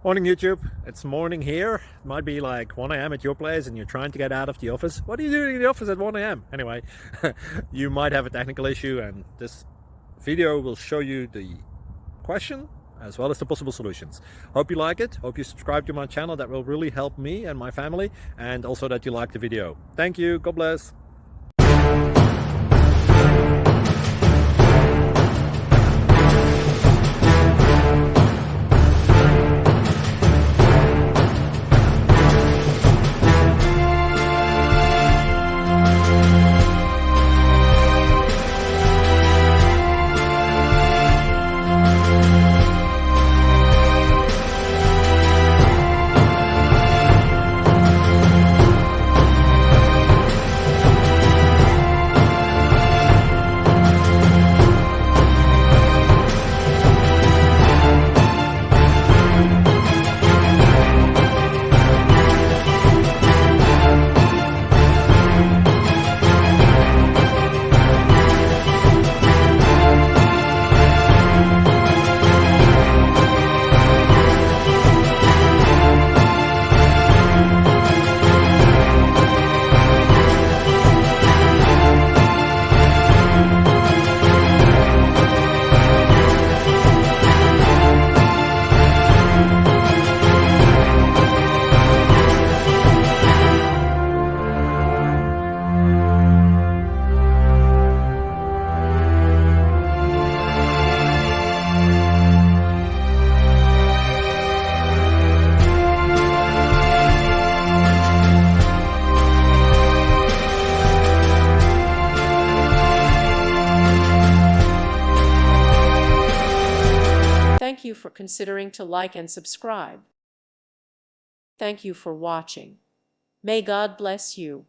Morning YouTube, it's morning here. It might be like 1 a.m. at your place and you're trying to get out of the office. What are you doing in the office at 1 a.m.? Anyway, you might have a technical issue and this video will show you the question as well as the possible solutions. Hope you like it, hope you subscribe to my channel. That will really help me and my family, and also that you like the video. Thank you, God bless. Thank you for considering to like and subscribe. Thank you for watching. May God bless you.